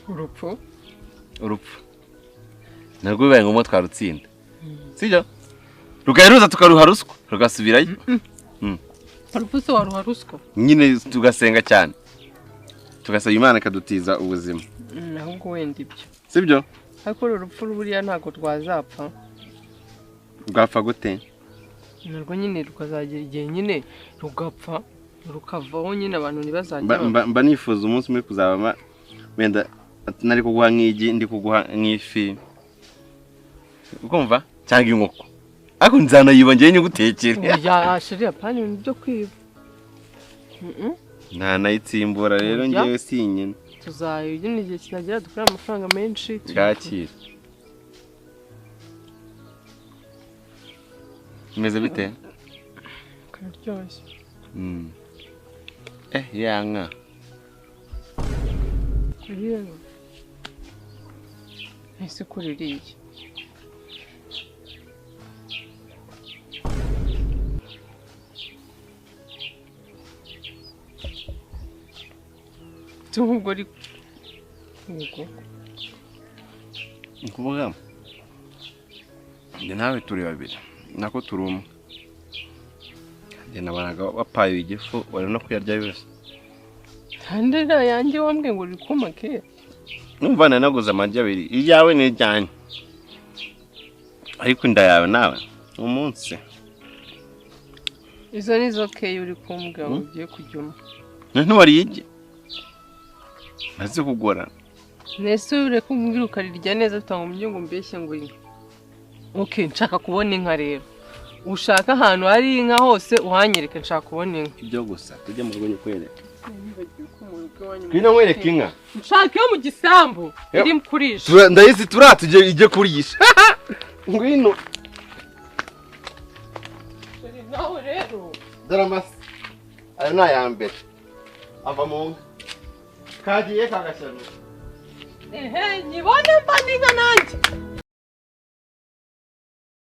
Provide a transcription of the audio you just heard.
urupfu narwo bibaye ngombwa twarutsinda sibyo rugaheruza tukaruha ruswa rugasubirayo urupfu se waruha ruswa nyine tugasenga cyane tugasaba Imana ikadutiza ubuzima ahubwo wenda ibyo sibyo ariko urupfu ruburiya ntago rwazapfa rwapfa gute narwo nyine rukazagira igihe nyine rugapfa rukavaho nyine abantu ntibazajya mba nifuza umunsi umwe kuzaba wenda nari kuguha nk'igi ndi kuguha nk'ifi ukumva cyangwa inkoko ariko nzanayiba ngiye nyigutekera ya shiriya pani byo kwiba nta nayitsimbura rero ngiye sinyine tuzayo nyine igihe kinagira dukora amafaranga menshi cyakira imeze bite karyoshye yanga rero ese kuririye tuhubwo ari ukuvuga njye nawe turi babiri nako turi umwe njye nabanaga wapaye igifu wari no kuyarya yose handera yanjye wambwe ngo rikuma ke numva naguze amagi abiri iyawe ni ijyanye ariko inda yawe nawe umunsi izo nizo ke uri kumbwa ugiye kujyuma ntuwari igi maze kugora nese ure kumbwira ukarirya neza tutanga umujyo ngo mbeshye ngo inka okay nshaka kubona inka rero ushaka ahantu hari inka hose uhanyereke nshaka kubona inka ibyo gusa tujye mu rwego kwereka kwino mwereka inka nshaka yo mu gisambu iri kurisha ndahise turatuje ije kurisha ngwino nawe rero daramasi ayo nayambere ava mu nka kagiye kagashyano nyibone mba n'inka nanjye